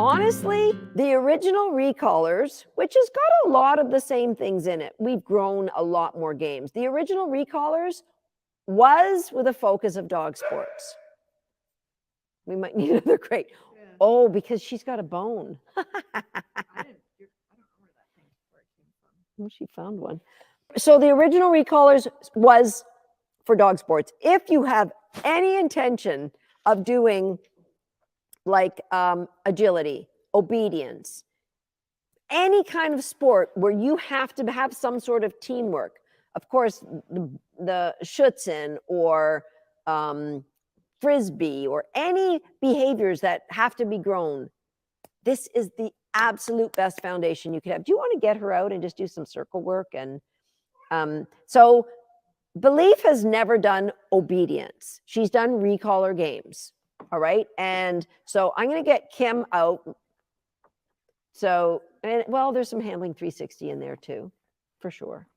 honestly, the original Recallers, which has got a lot of the same things in it. We've grown a lot more games. The original Recallers was with a focus of dog sports. We might need another crate. Yeah. Oh, because she's got a bone. I don't know where it came from. She found one. So the original Recallers was for dog sports. If you have any intention of doing like agility, obedience, any kind of sport where you have to have some sort of teamwork, of course, the Schutzen or Frisbee or any behaviors that have to be grown, this is the absolute best foundation you could have. Do you want to get her out and just do some circle work? And so Belief has never done obedience. She's done Recaller games. All right. And so I'm going to get Kim out. So, and well, there's some handling 360 in there too, for sure.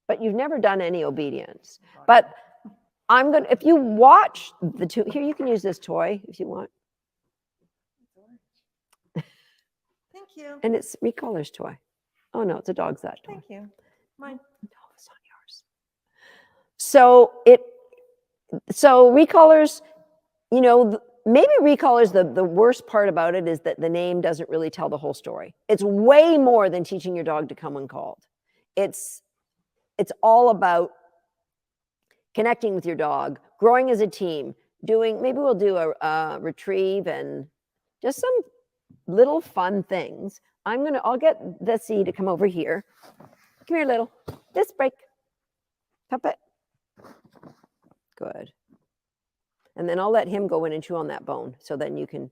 But you've never done any obedience. But I'm going to, if you watch the two, here, you can use this toy if you want. Thank you. And it's Recaller's toy. Oh no, it's a dog's that toy. Thank you. Mine. No, it's not yours. So Recallers, you know, maybe Recallers, the worst part about it is that the name doesn't really tell the whole story. It's way more than teaching your dog to come when called. It's all about connecting with your dog, growing as a team, doing, maybe we'll do a retrieve and just some little fun things. I'll get Desi to come over here. Come here, little. This break. Puppet. Good. And then I'll let him go in and chew on that bone. So then you can.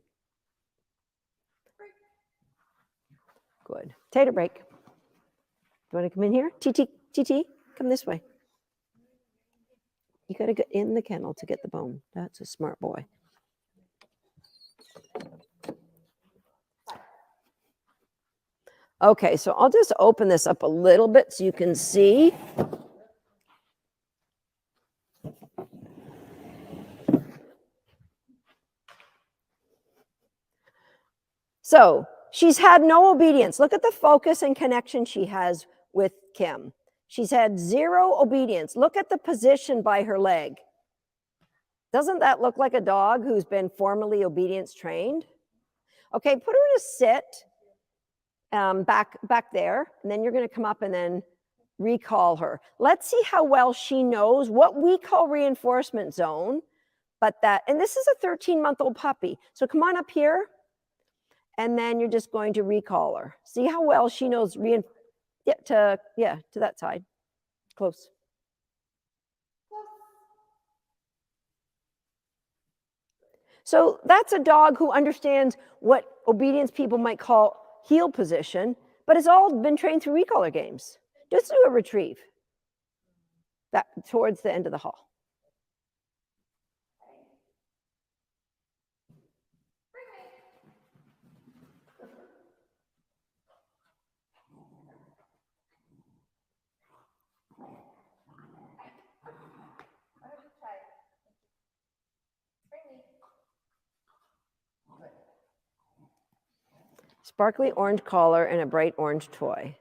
Good. Tater break. Do you want to come in here? TT, come this way. You got to get in the kennel to get the bone. That's a smart boy. Okay, so I'll just open this up a little bit so you can see. So she's had no obedience. Look at the focus and connection she has with Kim. She's had zero obedience. Look at the position by her leg. Doesn't that look like a dog who's been formally obedience trained? Okay, put her in a sit back there, and then you're going to come up and then recall her. Let's see how well she knows what we call reinforcement zone, and this is a 13-month-old puppy. So come on up here, and then you're just going to recall her. See how well she knows to that side. Close. So that's a dog who understands what obedience people might call heel position, but it's all been trained through recaller games. Just do a retrieve that towards the end of the hall. Sparkly orange collar and a bright orange toy.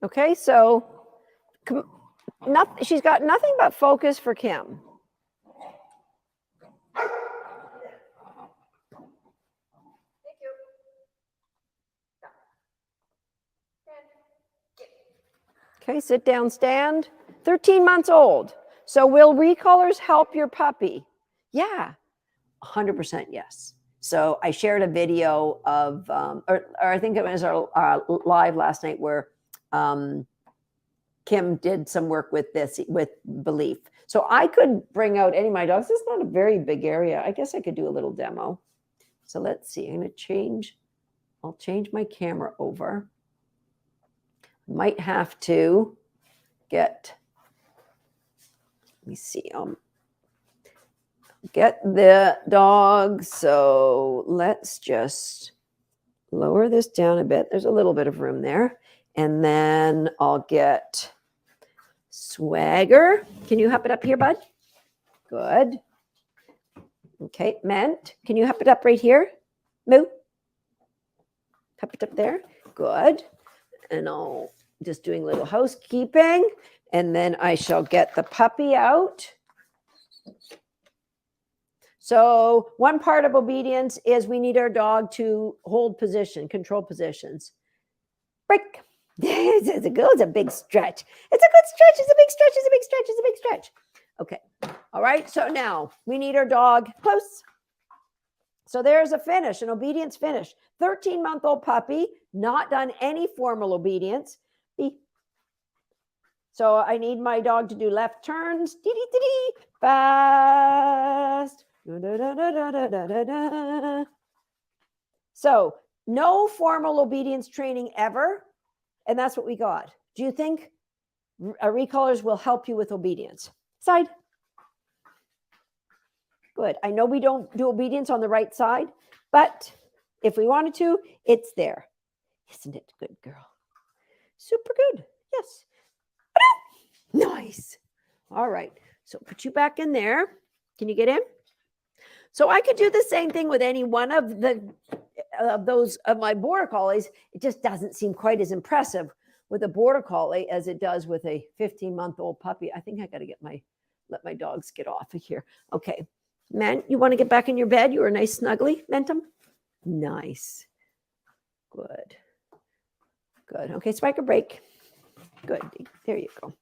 Okay, so she's got nothing but focus for Kim. Okay, sit down, stand. 13 months old. So will recallers help your puppy? Yeah, 100% yes. So I shared a video of, or I think it was our live last night where Kim did some work with Belief. So I could bring out any of my dogs. This is not a very big area. I guess I could do a little demo. So let's see, I'm gonna I'll change my camera over. Might have to get, let me see, get the dog. So let's just lower this down a bit. There's a little bit of room there. And then I'll get Swagger, can you hop it up here, bud? Good. Okay, Mint, can you hop it up right here? Moo. Hop it up there. Good. And I'll just doing a little housekeeping. And then I shall get the puppy out. So one part of obedience is we need our dog to hold position, control positions. Break. It's a big stretch. It's a good stretch. It's a big stretch. It's a big stretch. It's a big stretch. Okay. All right. So now we need our dog close. So there's a finish, an obedience finish. 13-month-old puppy, not done any formal obedience. So I need my dog to do left turns. Fast. So no formal obedience training ever. And that's what we got. Do you think recallers will help you with obedience? Side. Good. I know we don't do obedience on the right side, but if we wanted to, it's there. Isn't it good, girl? Super good. Yes. Nice. All right. So put you back in there. Can you get in? So I could do the same thing with any one of those of my border collies. It just doesn't seem quite as impressive with a border collie as it does with a 15-month-old puppy. I think I got to let my dogs get off of here. Okay. Man, you want to get back in your bed? You were nice snuggly, Mentum? Nice. Good. Good. Okay, spike a break. Good. There you go.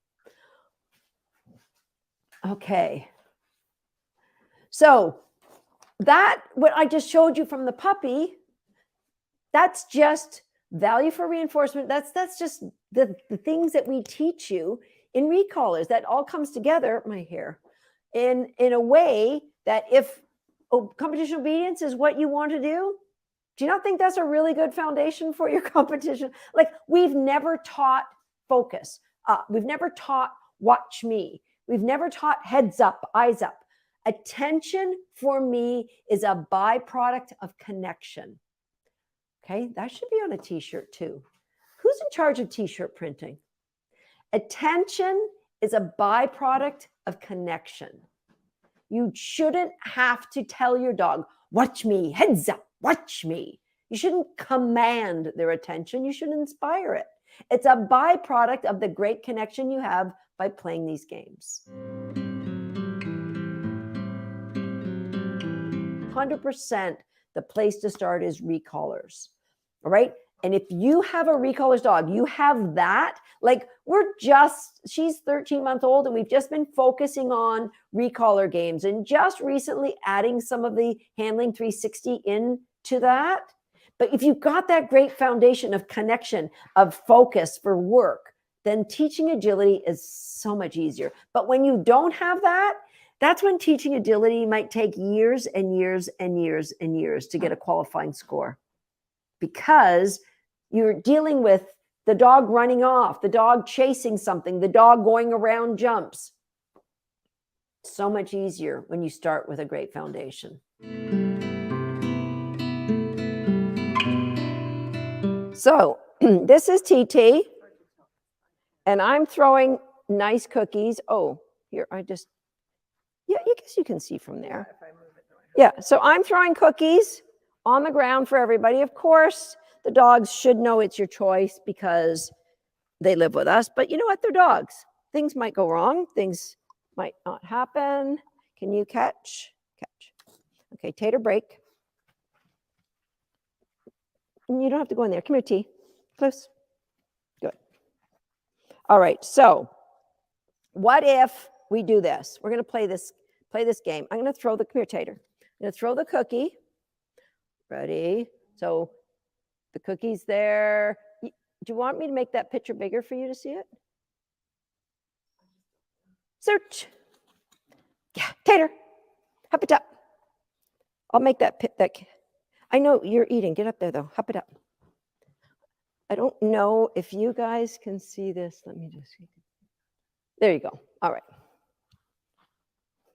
Okay. So that, what I just showed you from the puppy, that's just value for reinforcement. That's just the things that we teach you in recallers. That all comes together, my hair, in a way that if competition obedience is what you want to do you not think that's a really good foundation for your competition? Like, we've never taught focus. We've never taught watch me. We've never taught heads up, eyes up. Attention for me is a byproduct of connection. Okay, that should be on a t-shirt too. Who's in charge of t-shirt printing? Attention is a byproduct of connection. You shouldn't have to tell your dog, watch me, heads up, watch me. You shouldn't command their attention. You should inspire it. It's a byproduct of the great connection you have by playing these games. 100% the place to start is recallers. All right. And if you have a recallers dog, you have that, like she's 13 months old and we've just been focusing on recaller games and just recently adding some of the handling 360 into that. But if you've got that great foundation of connection, of focus for work, then teaching agility is so much easier. But when you don't have that, that's when teaching agility might take years and years and years and years to get a qualifying score, because you're dealing with the dog running off, the dog chasing something, the dog going around jumps. So much easier when you start with a great foundation. So this is TT, and I'm throwing nice cookies. Oh, here, I guess you can see from there. Yeah, so I'm throwing cookies on the ground for everybody. Of course, the dogs should know it's your choice because they live with us, but you know what? They're dogs. Things might go wrong. Things might not happen. Can you catch? Catch. Okay, tater break. You don't have to go in there. Come here, T. Close. Good. All right, so what if we do this? We're going to play this game. I'm going to throw come here, Tater. I'm going to throw the cookie. Ready? So the cookie's there. Do you want me to make that picture bigger for you to see it? Search. Yeah, Tater. Hop it up. I'll make that. I know you're eating. Get up there, though. Hop it up. I don't know if you guys can see this. Let me just see. There you go. All right.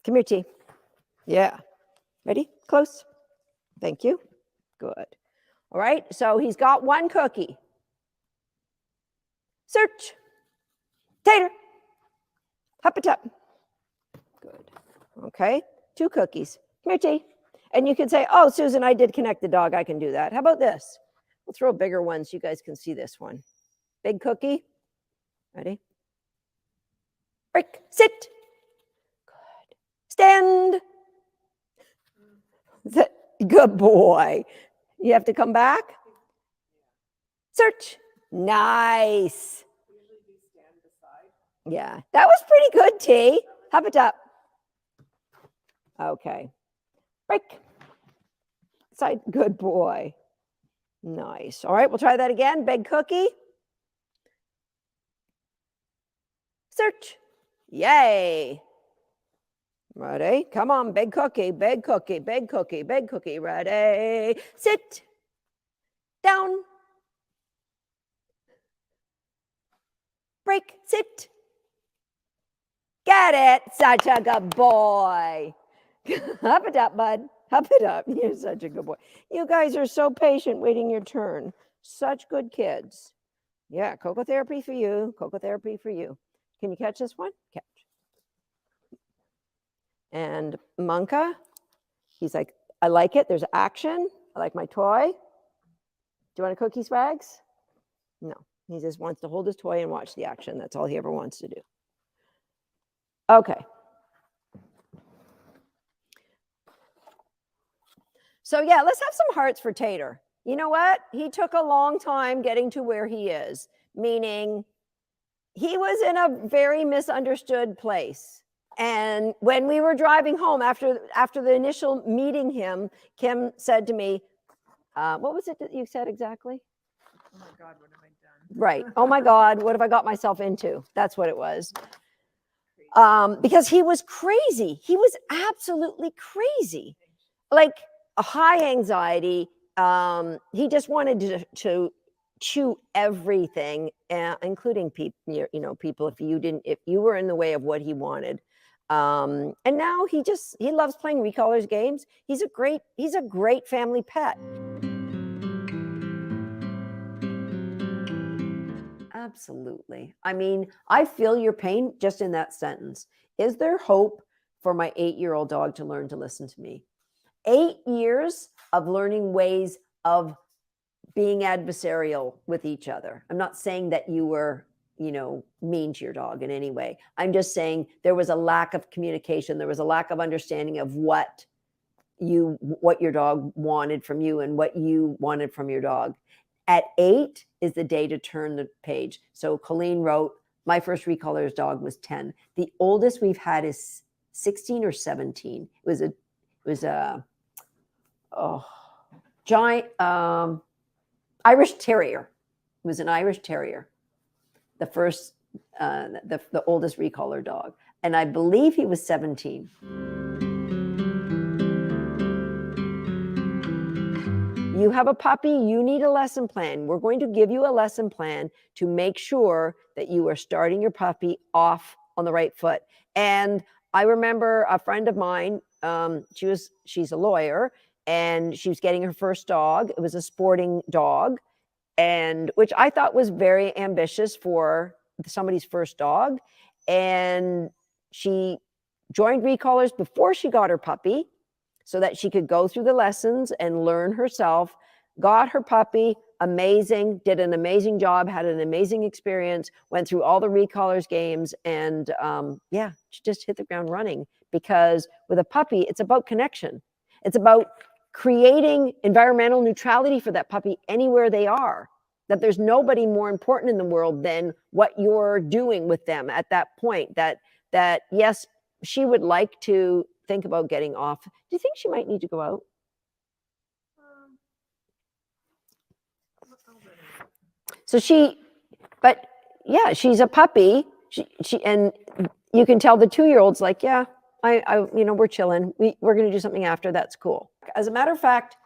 Come here, T. Yeah. Ready? Close. Thank you. Good. All right. So he's got one cookie. Search. Tater. Hup it up. Good. Okay. 2 cookies. Come here, T. And you can say, oh, Susan, I did connect the dog. I can do that. How about this? We'll throw a bigger one so you guys can see this one. Big cookie. Ready? Break. Sit. Good. Stand. Good boy. You have to come back. Search. Nice. Yeah, that was pretty good, T. Hup it up. Okay. Break. Side. Good boy. Nice. All right, we'll try that again. Big cookie. Search. Yay. Ready? Come on, big cookie, big cookie, big cookie, big cookie. Ready? Sit. Down. Break. Sit. Get it. Such a good boy. Hup it up, bud. Hup it up. You're such a good boy. You guys are so patient waiting your turn. Such good kids. Yeah, cocoa therapy for you. Cocoa therapy for you. Can you catch this one? Catch. And Monka, he's like, I like it. There's action. I like my toy. Do you want a cookie, Swags? No. He just wants to hold his toy and watch the action. That's all he ever wants to do. Okay. So yeah, let's have some hearts for Tater. You know what? He took a long time getting to where he is, meaning he was in a very misunderstood place. And when we were driving home after the initial meeting him, Kim said to me, what was it that you said exactly? Oh my God, what have I done? Right. Oh my God, what have I got myself into? That's what it was. Because he was crazy. He was absolutely crazy. Like a high anxiety. He just wanted to chew everything, including people, people, if you were in the way of what he wanted. And now he loves playing recolors games. He's a great family pet. Absolutely. I mean, I feel your pain just in that sentence. Is there hope for my 8-year-old dog to learn to listen to me? 8 years of learning ways of being adversarial with each other. I'm not saying that you were, mean to your dog in any way. I'm just saying there was a lack of communication. There was a lack of understanding of what your dog wanted from you and what you wanted from your dog. At 8 is the day to turn the page. So Colleen wrote, my first recolors dog was 10. The oldest we've had is 16 or 17. It was a giant Irish Terrier. It was an Irish Terrier. The first, the oldest recolor dog. And I believe he was 17. You have a puppy, you need a lesson plan. We're going to give you a lesson plan to make sure that you are starting your puppy off on the right foot. And I remember a friend of mine, she's a lawyer, and she was getting her first dog. It was a sporting dog, and which I thought was very ambitious for somebody's first dog. And she joined recolors before she got her puppy, so that she could go through the lessons and learn herself, got her puppy, amazing, did an amazing job, had an amazing experience, went through all the recolors games, and she just hit the ground running. Because with a puppy, it's about connection. It's about creating environmental neutrality for that puppy anywhere they are, that there's nobody more important in the world than what you're doing with them at that point, that yes, she would like to think about getting off. Do you think she might need to go out? So she's a puppy. She and you can tell the 2-year-old's like, yeah, we're chilling. We're going to do something after. That's cool. As a matter of fact,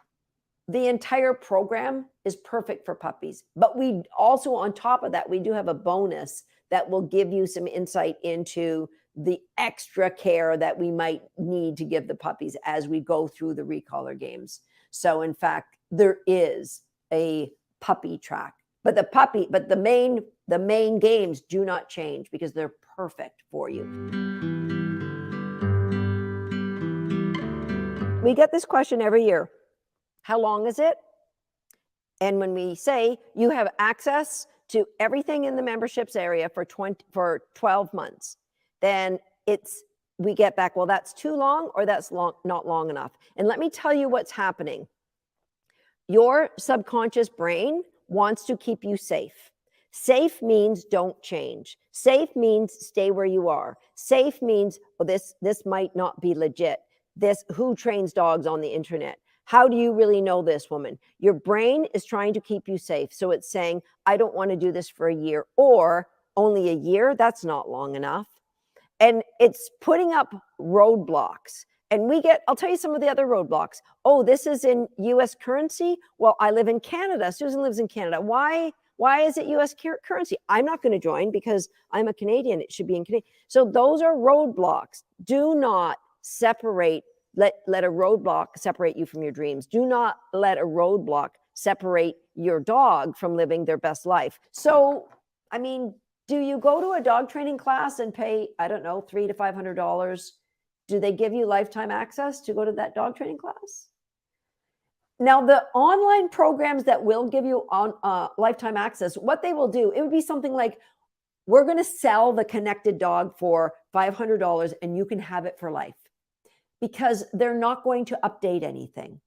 the entire program is perfect for puppies. But we also, on top of that, we do have a bonus that will give you some insight into the extra care that we might need to give the puppies as we go through the recolor games. So in fact, there is a puppy track But the main games do not change because they're perfect for you. We get this question every year. How long is it? And when we say you have access to everything in the memberships area for 12 months, then we get back, well, that's too long or that's not long enough. And let me tell you what's happening. Your subconscious brain wants to keep you safe. Safe means don't change. Safe means stay where you are. Safe means, well, this might not be legit. Who trains dogs on the internet? How do you really know this woman? Your brain is trying to keep you safe. So it's saying, I don't want to do this for a year, or only a year. That's not long enough. And it's putting up roadblocks. And I'll tell you some of the other roadblocks. Oh, this is in US currency. Well, I live in Canada. Susan lives in Canada. Why is it US currency? I'm not going to join because I'm a Canadian. It should be in Canadian. So those are roadblocks. Do not separate. Let a roadblock separate you from your dreams. Do not let a roadblock separate your dog from living their best life. So, I mean, do you go to a dog training class and pay, I don't know, $300 to $500? Do they give you lifetime access to go to that dog training class? Now, the online programs that will give you lifetime access, what they will do, it would be something like, we're going to sell the connected dog for $500 and you can have it for life. Because they're not going to update anything.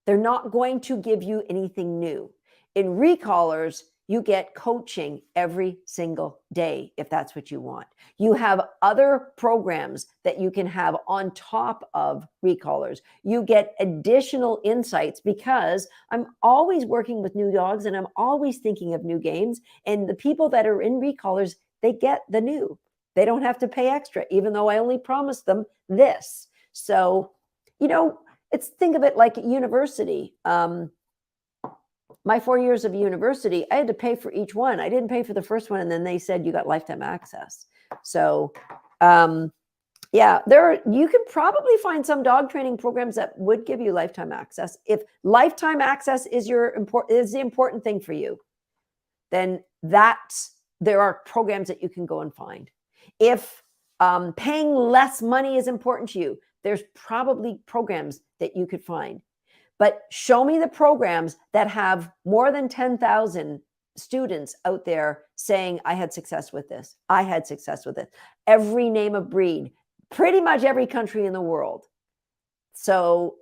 They're not going to give you anything new. In Recallers, you get coaching every single day if that's what you want. You have other programs that you can have on top of Recallers. You get additional insights because I'm always working with new dogs and I'm always thinking of new games. And the people that are in Recallers, they get the new. They don't have to pay extra, even though I only promised them this. So, think of it like university. My 4 years of university, I had to pay for each one. I didn't pay for the first one. And then they said, you got lifetime access. So, you can probably find some dog training programs that would give you lifetime access. If lifetime access is the important thing for you, then there are programs that you can go and find. If paying less money is important to you, there's probably programs that you could find. But show me the programs that have more than 10,000 students out there saying, I had success with this. I had success with it. Every name of breed, pretty much every country in the world. So,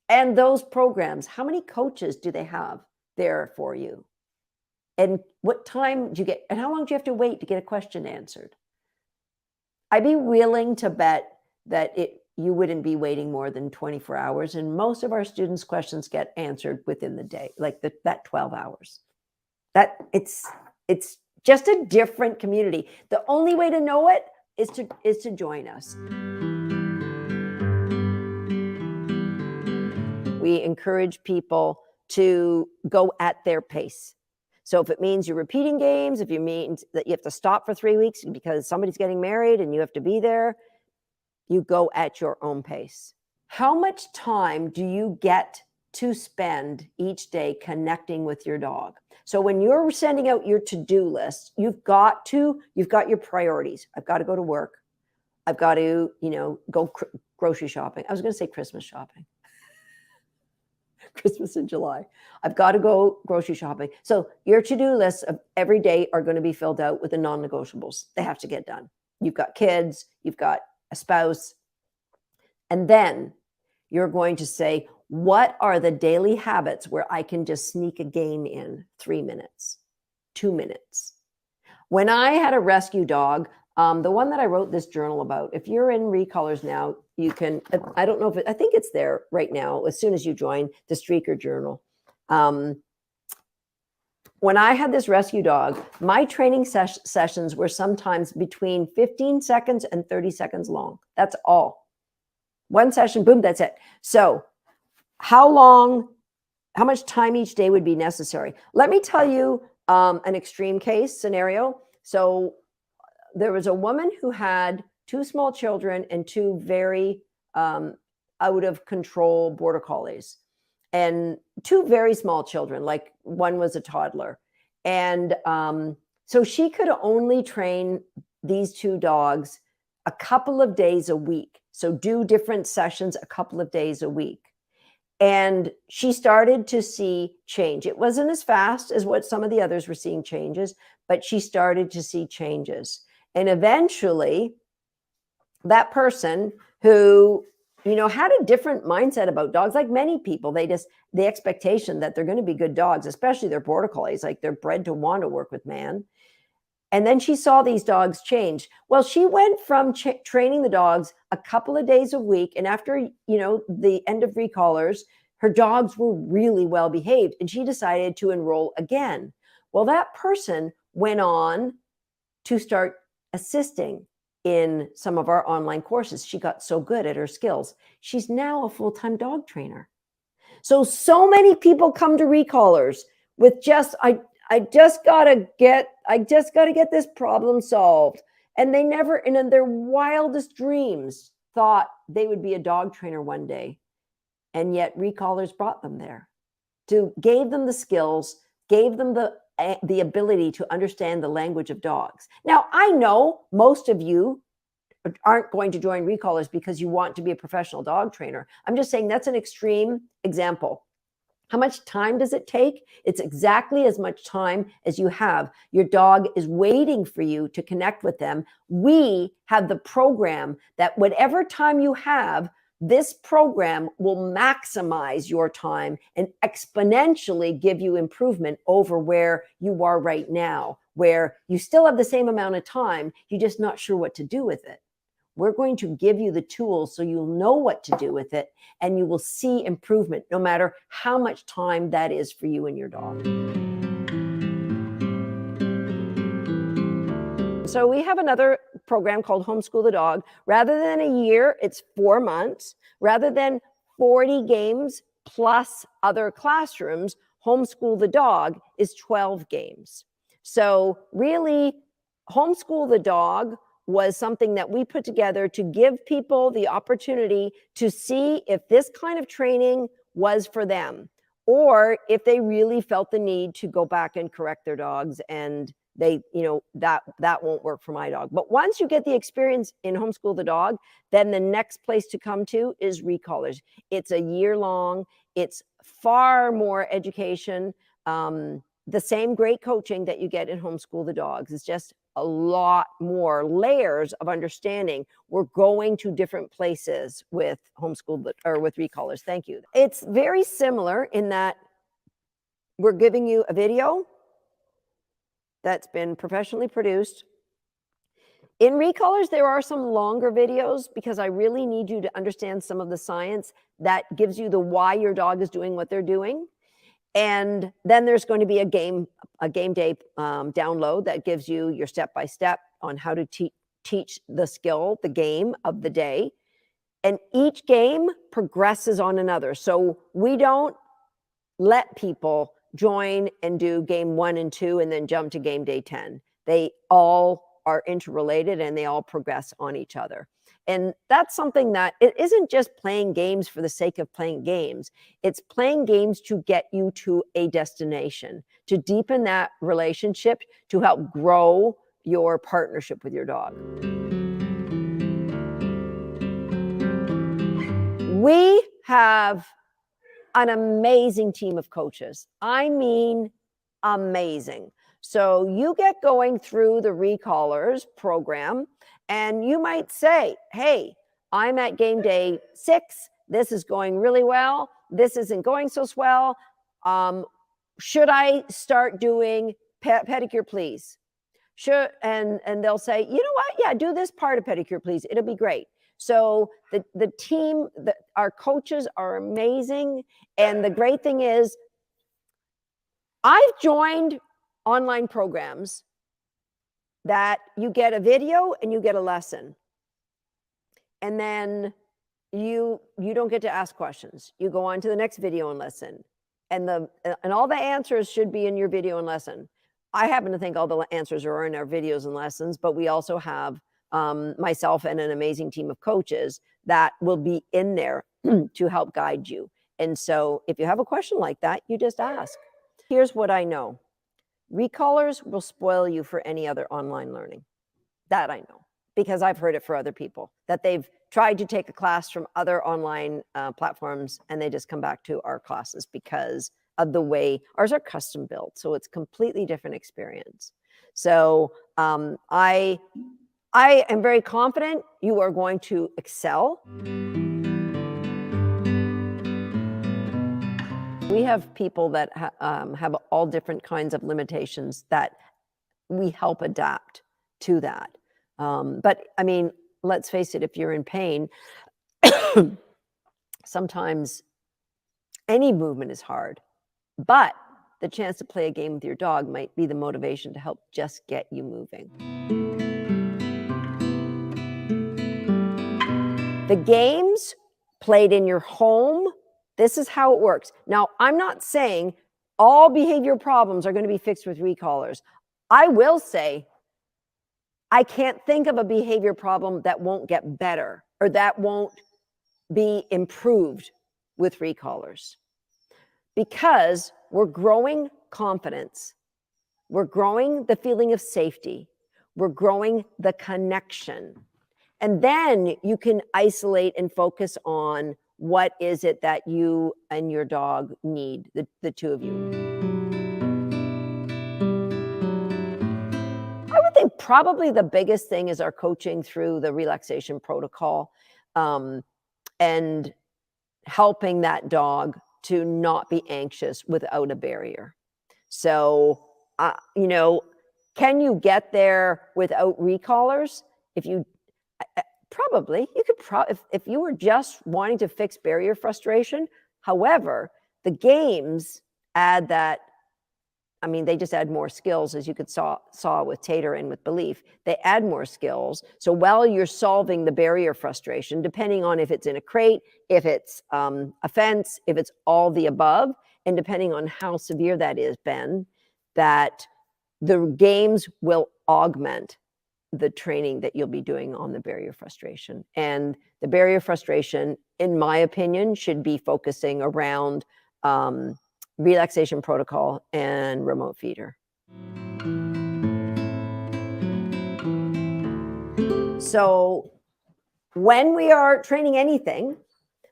and those programs, how many coaches do they have there for you? And what time do you get, and how long do you have to wait to get a question answered? I'd be willing to bet that you wouldn't be waiting more than 24 hours. And most of our students' questions get answered within the day, like that 12 hours. It's just a different community. The only way to know it is to join us. We encourage people to go at their pace. So if it means you're repeating games, if it means that you have to stop for 3 weeks because somebody's getting married and you have to be there, you go at your own pace. How much time do you get to spend each day connecting with your dog? So when you're sending out your to-do list, you've got your priorities. I've got to go to work. I've got to, go grocery shopping. I was going to say Christmas shopping. Christmas in July. I've got to go grocery shopping. So your to-do lists of every day are going to be filled out with the non-negotiables. They have to get done. You've got kids, you've got a spouse. And then you're going to say, what are the daily habits where I can just sneak a game in 3 minutes, 2 minutes? When I had a rescue dog, the one that I wrote this journal about, if you're in Recallers now, you can, I don't know if I think it's there right now, as soon as you join the Streaker Journal. When I had this rescue dog, my training sessions were sometimes between 15 seconds and 30 seconds long. That's all. One session, boom, that's it. So how much time each day would be necessary? Let me tell you an extreme case scenario. So there was a woman who had 2 small children and 2 very out of control border collies. And 2 very small children, like one was a toddler. And so she could only train these two dogs a couple of days a week. So do different sessions a couple of days a week. And she started to see change. It wasn't as fast as what some of the others were seeing changes, but she started to see changes. And eventually, that person who, had a different mindset about dogs, like many people, the expectation that they're going to be good dogs, especially their border collies, like they're bred to want to work with man. And then she saw these dogs change. Well, she went from training the dogs a couple of days a week. And after, the end of recallers, her dogs were really well behaved. And she decided to enroll again. Well, that person went on to start assisting in some of our online courses. She got so good at her skills. She's now a full-time dog trainer. So many people come to recallers with I just gotta get this problem solved. And they never, in their wildest dreams, thought they would be a dog trainer one day. And yet recallers brought them there, gave them the skills, gave them the ability to understand the language of dogs. Now, I know most of you aren't going to join recallers because you want to be a professional dog trainer. I'm just saying that's an extreme example. How much time does it take? It's exactly as much time as you have. Your dog is waiting for you to connect with them. We have the program that whatever time you have, this program will maximize your time and exponentially give you improvement over where you are right now, where you still have the same amount of time, you're just not sure what to do with it. We're going to give you the tools so you'll know what to do with it, and you will see improvement no matter how much time that is for you and your dog. So we have another program called Homeschool the Dog. Rather than a year, it's 4 months. Rather than 40 games plus other classrooms, Homeschool the Dog is 12 games. So really, Homeschool the Dog was something that we put together to give people the opportunity to see if this kind of training was for them, or if they really felt the need to go back and correct their dogs and they, that won't work for my dog. But once you get the experience in Homeschool the Dog, then the next place to come to is recallers. It's a year long. It's far more education. The same great coaching that you get in Homeschool the Dogs is just a lot more layers of understanding. We're going to different places with Homeschool or with recallers. Thank you. It's very similar in that we're giving you a video that's been professionally produced. In recallers, there are some longer videos because I really need you to understand some of the science that gives you the why your dog is doing what they're doing. And then there's going to be a game day download that gives you your step-by-step on how to teach the skill, the game of the day. And each game progresses on another. So we don't let people join and do game 1 and 2 and then jump to game day 10. They all are interrelated and they all progress on each other. And that's something that it isn't just playing games for the sake of playing games. It's playing games to get you to a destination, to deepen that relationship, to help grow your partnership with your dog. We have an amazing team of coaches. I mean, amazing. So you get going through the recallers program and you might say, hey, I'm at game day 6. This is going really well. This isn't going so well. Should I start doing pedicure, please? Should, and they'll say, you know what? Yeah, do this part of pedicure, please. It'll be great. So the team, our coaches are amazing. And the great thing is, I've joined online programs that you get a video and you get a lesson. And then you don't get to ask questions. You go on to the next video and lesson. And all the answers should be in your video and lesson. I happen to think all the answers are in our videos and lessons, but we also have myself and an amazing team of coaches that will be in there to help guide you. And so if you have a question like that, you just ask. Here's what I know. Recallers will spoil you for any other online learning. That I know, because I've heard it for other people, that they've tried to take a class from other online platforms and they just come back to our classes because of the way ours are custom built. So it's completely different experience. So I am very confident you are going to excel. We have people that have all different kinds of limitations that we help adapt to that. But I mean, let's face it, if you're in pain, sometimes any movement is hard, but the chance to play a game with your dog might be the motivation to help just get you moving. The games played in your home, this is how it works. Now, I'm not saying all behavior problems are going to be fixed with recallers. I will say, I can't think of a behavior problem that won't get better or that won't be improved with recallers, because we're growing confidence, we're growing the feeling of safety, we're growing the connection. And then you can isolate and focus on what is it that you and your dog need, the two of you. I would think probably the biggest thing is our coaching through the relaxation protocol, and helping that dog to not be anxious without a barrier. So, you know, can you get there without recallers? If you probably, you could if you were just wanting to fix barrier frustration. However, the games add that. I mean, they just add more skills, as you could saw with Tater and with Belief. They add more skills. So while you're solving the barrier frustration, depending on if it's in a crate, if it's a fence, if it's all the above, and depending on how severe that is, Ben, that the games will augment the training that you'll be doing on the barrier frustration. And the barrier frustration, in my opinion, should be focusing around relaxation protocol and remote feeder. So when we are training anything,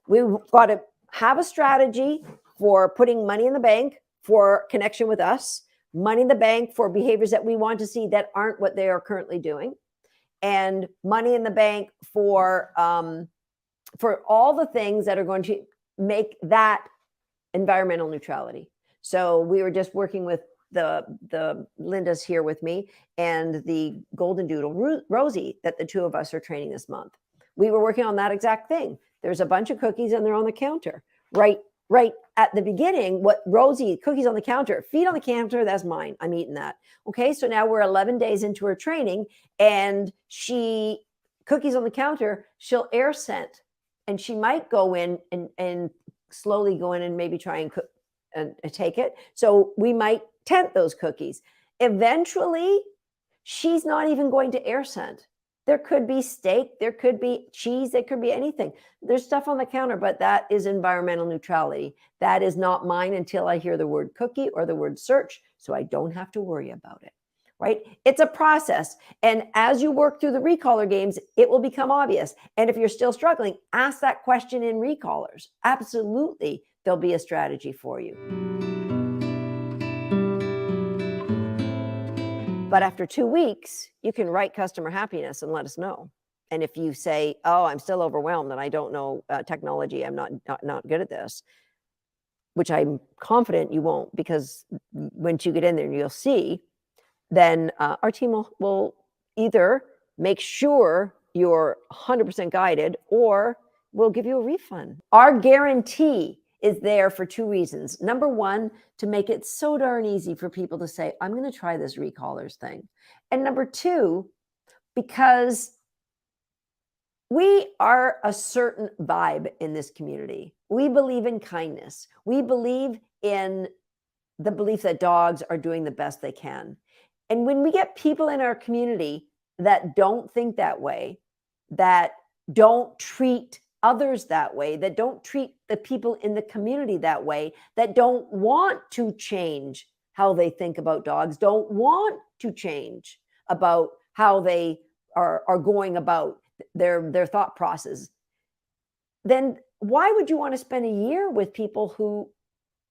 we've got to have a strategy for putting money in the bank for connection with us, money in the bank for behaviors that we want to see that aren't what they are currently doing, and money in the bank for all the things that are going to make that environmental neutrality. So we were just working with the Linda's here with me and the golden doodle Rosie that the two of us are training this month. We were working on that exact thing. There's a bunch of cookies and they're on the counter. Right at the beginning, what Rosie, cookies on the counter, feet on the counter, that's mine. I'm eating that. Okay, so now we're 11 days into her training and cookies on the counter, she'll air scent. And she might go in and slowly go in and maybe try and cook and take it. So we might tent those cookies. Eventually, she's not even going to air scent. There could be steak, there could be cheese, there could be anything. There's stuff on the counter, but that is environmental neutrality. That is not mine until I hear the word cookie or the word search, so I don't have to worry about it, right? It's a process. And as you work through the recaller games, it will become obvious. And if you're still struggling, ask that question in recallers. Absolutely, there'll be a strategy for you. But after 2 weeks, you can write customer happiness and let us know. And if you say, oh, I'm still overwhelmed and I don't know technology, I'm not good at this, which I'm confident you won't, because once you get in there and you'll see, then our team will either make sure you're 100% guided or we'll give you a refund. Our guarantee is there for 2 reasons. Number one, to make it so darn easy for people to say, I'm going to try this recallers thing. And number two, because we are a certain vibe in this community. We believe in kindness. We believe in the belief that dogs are doing the best they can. And when we get people in our community that don't think that way, that don't treat others that way, that don't treat the people in the community that way, that don't want to change how they think about dogs, don't want to change about how they are going about their thought process, then why would you want to spend a year with people who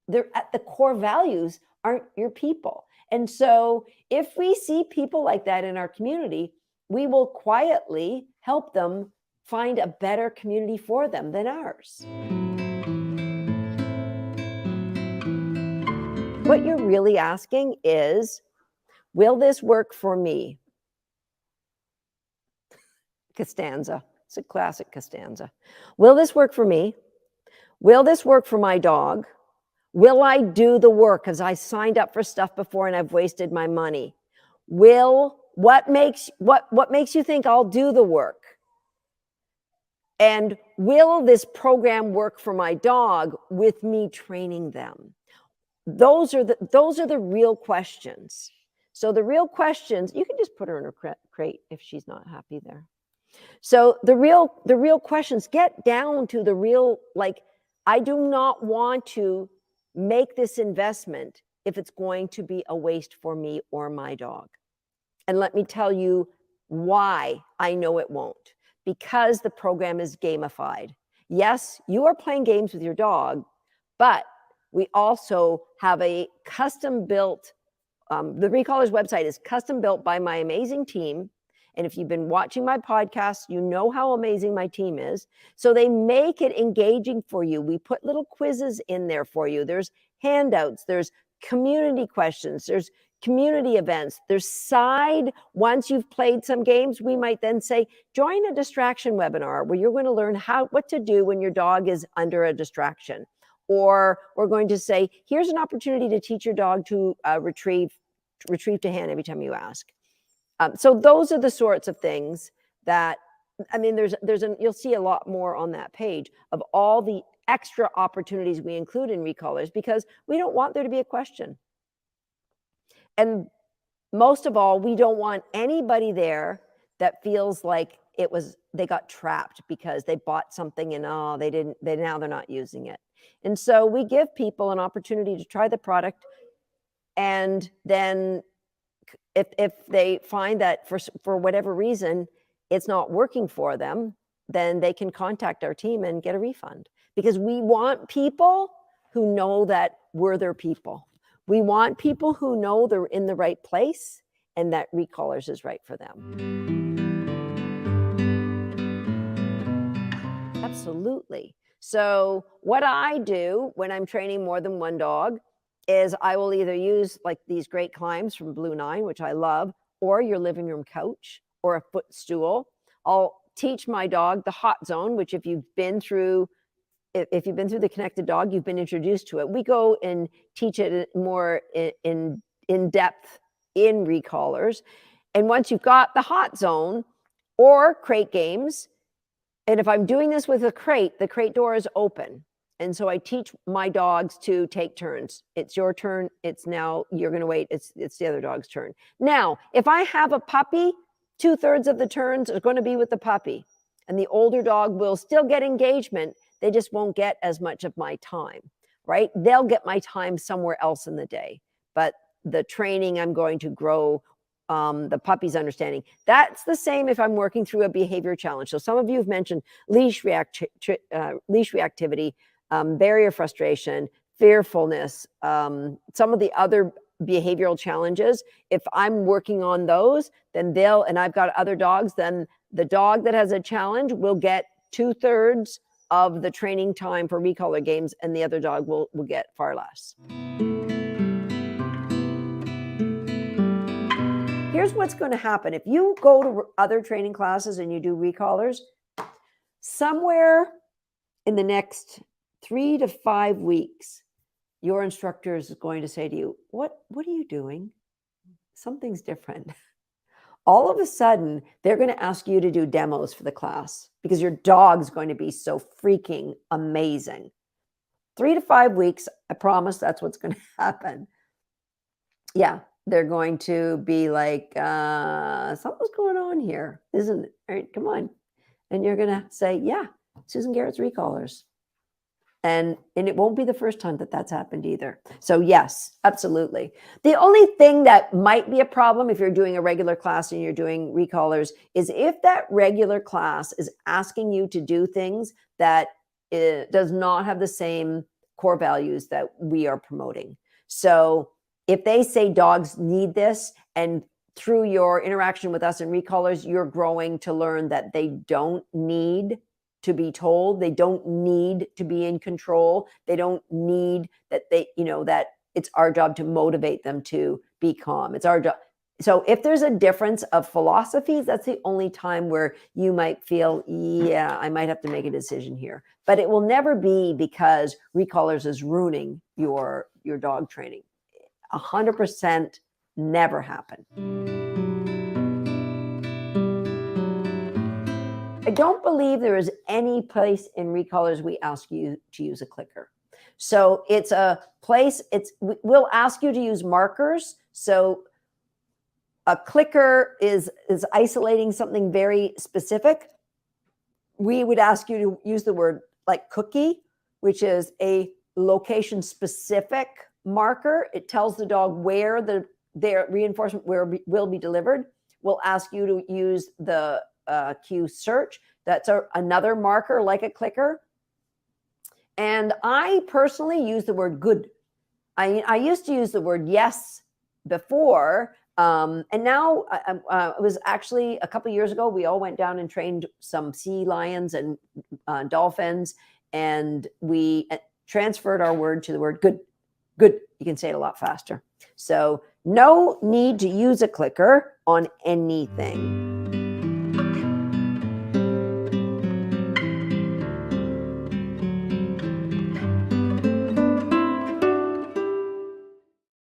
they're at the core values aren't your people? And so if we see people like that in our community, we will quietly help them find a better community for them than ours. What you're really asking is, will this work for me? Costanza. It's a classic Costanza. Will this work for me? Will this work for my dog? Will I do the work because I signed up for stuff before and I've wasted my money? What makes you think I'll do the work? And will this program work for my dog with me training them? Those are the real questions. So the real questions, you can just put her in her crate if she's not happy there. So the real questions, get down to the real, like, I do not want to make this investment if it's going to be a waste for me or my dog. And let me tell you why I know it won't. Because the program is gamified. Yes, you are playing games with your dog, but we also have a custom built, the Recallers website is custom built by my amazing team. And if you've been watching my podcast, you know how amazing my team is. So they make it engaging for you. We put little quizzes in there for you. There's handouts, there's community questions, there's community events, there's once you've played some games, we might then say, join a distraction webinar where you're going to learn what to do when your dog is under a distraction. Or we're going to say, here's an opportunity to teach your dog to retrieve to hand every time you ask. So those are the sorts of things that, I mean, you'll see a lot more on that page of all the extra opportunities we include in Recallers because we don't want there to be a question. And most of all, we don't want anybody there that feels like they got trapped because they bought something and now they're not using it. And so we give people an opportunity to try the product, and then if they find that for whatever reason it's not working for them, then they can contact our team and get a refund, because we want people who know that we're their people. We want people who know they're in the right place and that Recallers is right for them. Absolutely. So what I do when I'm training more than one dog is I will either use like these great climbs from Blue 9, which I love, or your living room couch or a footstool. I'll teach my dog the hot zone, which if you've been through the Connected Dog, you've been introduced to it. We go and teach it more in depth in Recallers. And once you've got the hot zone or crate games, and if I'm doing this with a crate, the crate door is open. And so I teach my dogs to take turns. It's your turn. It's now, you're going to wait. It's the other dog's turn. Now, if I have a puppy, 2/3 of the turns are going to be with the puppy. And the older dog will still get engagement. They just won't get as much of my time, right? They'll get my time somewhere else in the day. But the training, I'm going to grow the puppy's understanding. That's the same if I'm working through a behavior challenge. So some of you have mentioned leash reactivity, barrier frustration, fearfulness, some of the other behavioral challenges. If I'm working on those, then and I've got other dogs, then the dog that has a challenge will get 2/3 of the training time for Recaller games, and the other dog will get far less. Here's what's going to happen. If you go to other training classes and you do Recallers, somewhere in the next 3 to 5 weeks, your instructor is going to say to you, what are you doing? Something's different. All of a sudden, they're going to ask you to do demos for the class because your dog's going to be so freaking amazing. 3 to 5 weeks, I promise that's what's going to happen. Yeah, they're going to be like, something's going on here, isn't it? All right, come on. And you're going to say, yeah, Susan Garrett's Recallers. And it won't be the first time that that's happened either. So yes, absolutely. The only thing that might be a problem if you're doing a regular class and you're doing recallers is if that regular class is asking you to do things that it does not have the same core values that we are promoting. So if they say dogs need this, and through your interaction with us and recallers, you're growing to learn that they don't need to be told, they don't need to be in control, they don't need that that it's our job to motivate them to be calm. It's our job. So if there's a difference of philosophies, that's the only time where you might feel, yeah, I might have to make a decision here. But it will never be because recallers is ruining your dog training. 100% never happen. I don't believe there is any place in recallers we ask you to use a clicker. So it's a place, we'll ask you to use markers. So a clicker is isolating something very specific. We would ask you to use the word like cookie, which is a location specific marker. It tells the dog where their reinforcement will be delivered. We'll ask you to use the cue search. That's another marker like a clicker. And I personally use the word good. I used to use the word yes before. And now it was actually a couple of years ago, we all went down and trained some sea lions and dolphins. And we transferred our word to the word good. Good. You can say it a lot faster. So no need to use a clicker on anything.